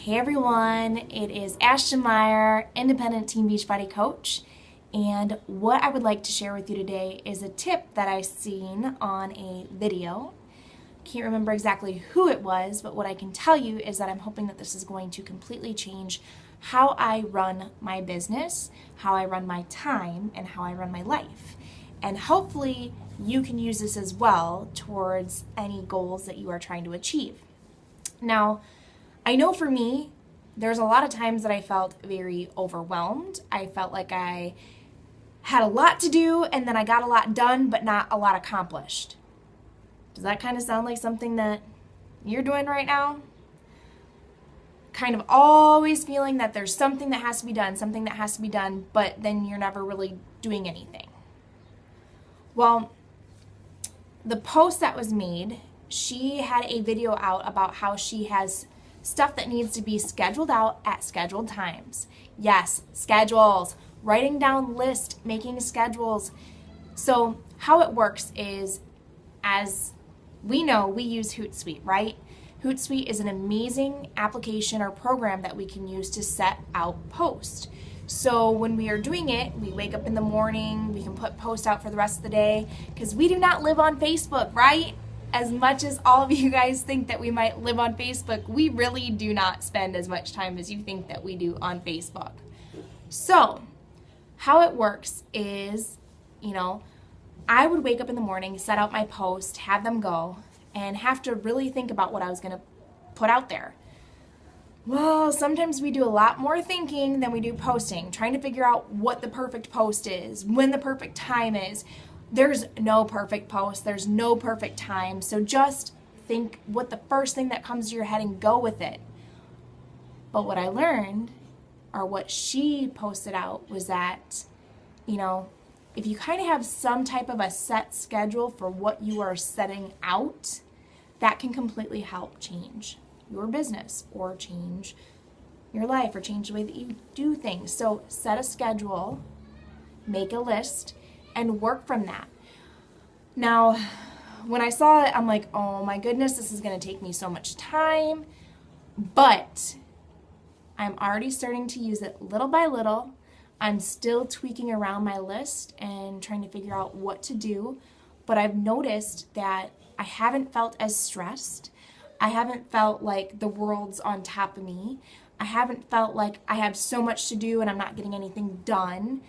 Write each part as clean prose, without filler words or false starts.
Hey everyone, it is Ashton Meyer, independent Team Beachbody coach, and what I would like to share with you today is a tip that I seen on a video. Can't remember exactly who it was, but what I can tell you is that I'm hoping that this is going to completely change how I run my business, how I run my time, and how I run my life. And hopefully you can use this as well towards any goals that you are trying to achieve. Now, I know for me, there's a lot of times that I felt very overwhelmed. I felt like I had a lot to do and then I got a lot done, but not a lot accomplished. Does that kind of sound like something that you're doing right now? Kind of always feeling that there's something that has to be done, but then you're never really doing anything. Well, the post that was made, she had a video out about how she has stuff that needs to be scheduled out at scheduled times. Yes, schedules, writing down lists, making schedules. So how it works is, as we know, we use Hootsuite, right? Hootsuite is an amazing application or program that we can use to set out posts. So when we are doing it, we wake up in the morning, we can put posts out for the rest of the day, because we do not live on Facebook, right? As much as all of you guys think that we might live on Facebook, we really do not spend as much time as you think that we do on Facebook. So how it works is, I would wake up in the morning, set out my post, have them go, and have to really think about what I was going to put out there. Well, sometimes we do a lot more thinking than we do posting, trying to figure out what the perfect post is, when the perfect time is. There's no perfect post, there's no perfect time, so just think what the first thing that comes to your head and go with it. But what I learned, or what she posted out, was that, if you kind of have some type of a set schedule for what you are setting out, that can completely help change your business or change your life or change the way that you do things. So set a schedule, make a list, and work from that. Now, when I saw it, I'm like, oh my goodness, this is going to take me so much time, but I'm already starting to use it little by little. I'm still tweaking around my list and trying to figure out what to do, but I've noticed that I haven't felt as stressed. I haven't felt like the world's on top of me. I haven't felt like I have so much to do and I'm not getting anything done.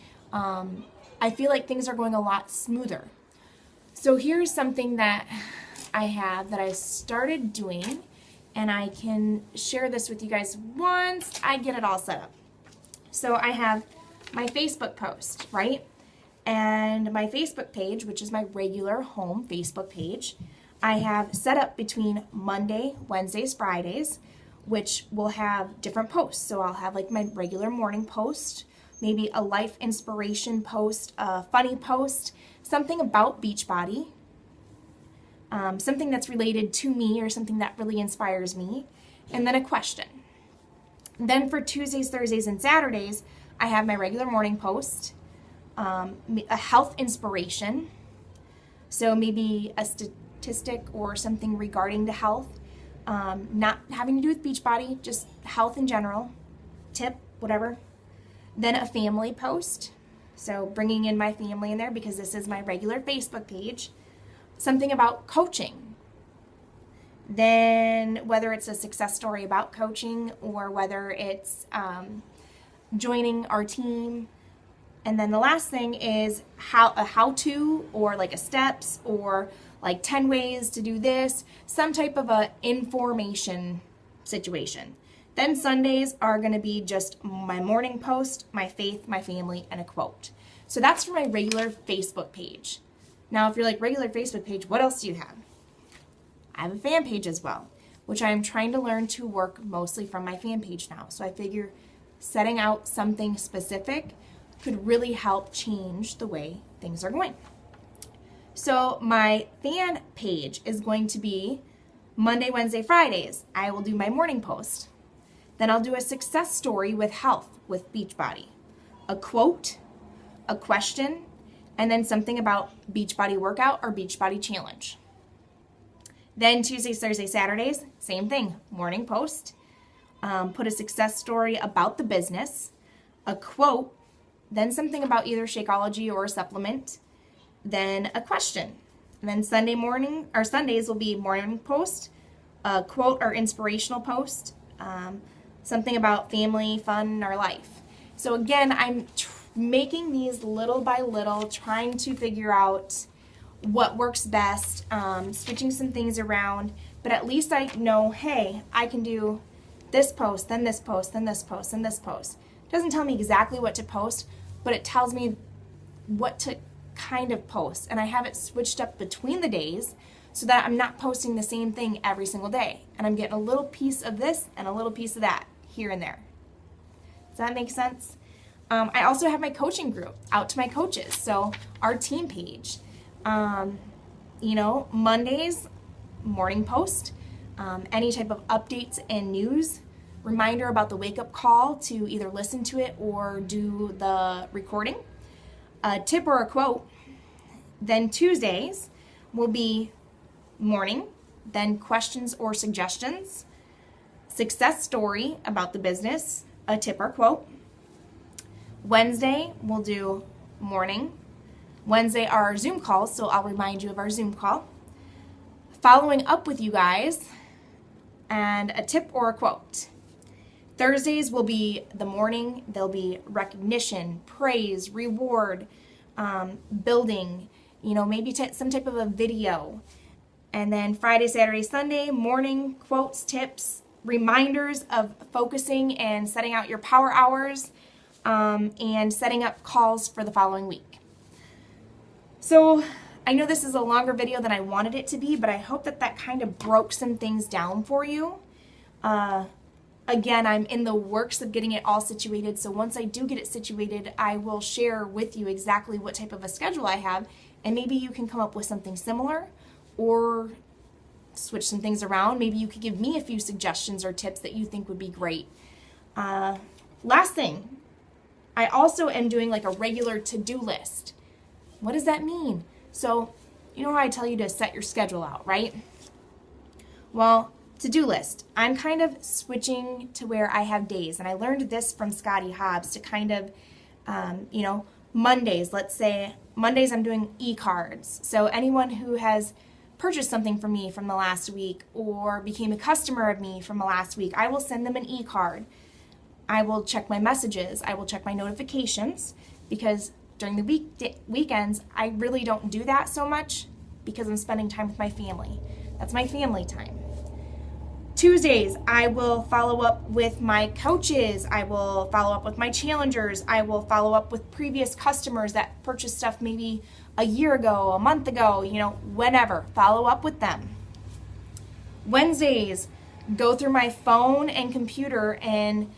I feel like things are going a lot smoother. So here's something that I have that I started doing, and I can share this with you guys once I get it all set up. So I have my Facebook post, right? And my Facebook page, which is my regular home Facebook page, I have set up between Monday, Wednesdays, Fridays, which will have different posts. So I'll have like my regular morning post, maybe a life inspiration post, a funny post, something about Beachbody, something that's related to me or something that really inspires me, and then a question. Then for Tuesdays, Thursdays, and Saturdays, I have my regular morning post, a health inspiration, so maybe a statistic or something regarding to health, not having to do with Beachbody, just health in general, tip, whatever. Then a family post, so bringing in my family in there because this is my regular Facebook page. Something about coaching. Then whether it's a success story about coaching or whether it's joining our team. And then the last thing is a how-to or like a steps or like 10 ways to do this, some type of a information situation. Then Sundays are going to be just my morning post, my faith, my family, and a quote. So that's for my regular Facebook page. Now, if you're like, regular Facebook page, what else do you have? I have a fan page as well, which I am trying to learn to work mostly from my fan page now. So I figure setting out something specific could really help change the way things are going. So my fan page is going to be Monday, Wednesday, Fridays. I will do my morning post. Then I'll do a success story with health with Beachbody, a quote, a question, and then something about Beachbody workout or Beachbody challenge. Then Tuesdays, Thursdays, Saturdays, same thing, morning post, put a success story about the business, a quote, then something about either Shakeology or a supplement, then a question. And then Sunday morning, or Sundays will be morning post, a quote or inspirational post, something about family, fun, or life. So again, I'm making these little by little, trying to figure out what works best, switching some things around, but at least I know, hey, I can do this post, then this post, then this post, then this post. It doesn't tell me exactly what to post, but it tells me what to kind of post, and I have it switched up between the days so that I'm not posting the same thing every single day, and I'm getting a little piece of this and a little piece of that here and there. Does that make sense? I also have my coaching group out to my coaches, so our team page. You know, Mondays, morning post, any type of updates and news, reminder about the wake-up call to either listen to it or do the recording, a tip or a quote. Then Tuesdays will be morning, then questions or suggestions, success story about the business, a tip or quote. Wednesday we'll do morning. Wednesday are our Zoom calls, so I'll remind you of our Zoom call. Following up with you guys, and a tip or a quote. Thursdays will be the morning. There'll be recognition, praise, reward, building, you know, maybe some type of a video. And then Friday, Saturday, Sunday, morning quotes, tips, reminders of focusing and setting out your power hours, and setting up calls for the following week. So I know this is a longer video than I wanted it to be, but I hope that that kind of broke some things down for you. Again, I'm in the works of getting it all situated, so once I do get it situated, I will share with you exactly what type of a schedule I have, and maybe you can come up with something similar or switch some things around. Maybe you could give me a few suggestions or tips that you think would be great. Last thing, I also am doing like a regular to-do list. What does that mean? So, you know how I tell you to set your schedule out, right? Well, to-do list. I'm kind of switching to where I have days, and I learned this from Scotty Hobbs to kind of, you know, Mondays, let's say, Mondays I'm doing e-cards. So anyone who has purchased something from me from the last week or became a customer of me from the last week, I will send them an e-card. I will check my messages. I will check my notifications, because during the weekends, I really don't do that so much because I'm spending time with my family. That's my family time. Tuesdays, I will follow up with my coaches. I will follow up with my challengers. I will follow up with previous customers that purchased stuff maybe a year ago, a month ago, you know, whenever. Follow up with them. Wednesdays, go through my phone and computer and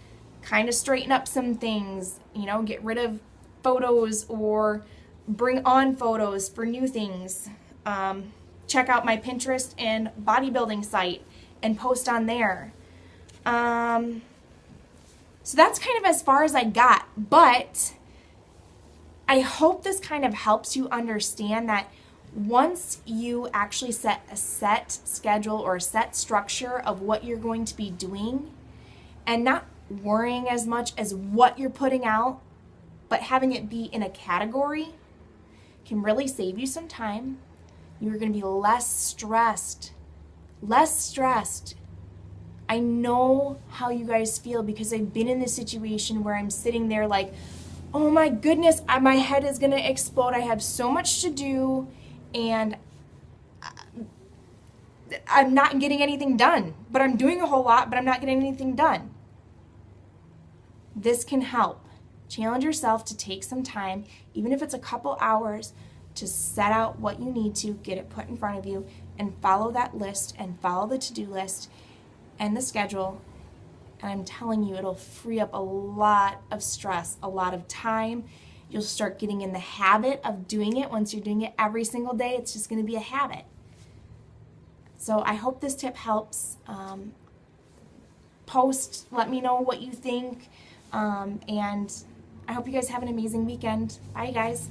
kind of straighten up some things, you know, get rid of photos or bring on photos for new things. Check out my Pinterest and bodybuilding site and post on there. So that's kind of as far as I got, but I hope this kind of helps you understand that once you actually set a set schedule or a set structure of what you're going to be doing and not worrying as much as what you're putting out, but having it be in a category can really save you some time. You're going to be less stressed. I know how you guys feel because I've been in this situation where I'm sitting there like, oh my goodness, my head is going to explode. I have so much to do and I'm not getting anything done. But I'm doing a whole lot, but I'm not getting anything done. This can help. Challenge yourself to take some time, even if it's a couple hours, to set out what you need to, get it put in front of you, and follow that list and follow the to-do list and the schedule. And I'm telling you, it'll free up a lot of stress, a lot of time. You'll start getting in the habit of doing it. Once you're doing it every single day, it's just going to be a habit. So I hope this tip helps. Post, let me know what you think, and I hope you guys have an amazing weekend. Bye, guys.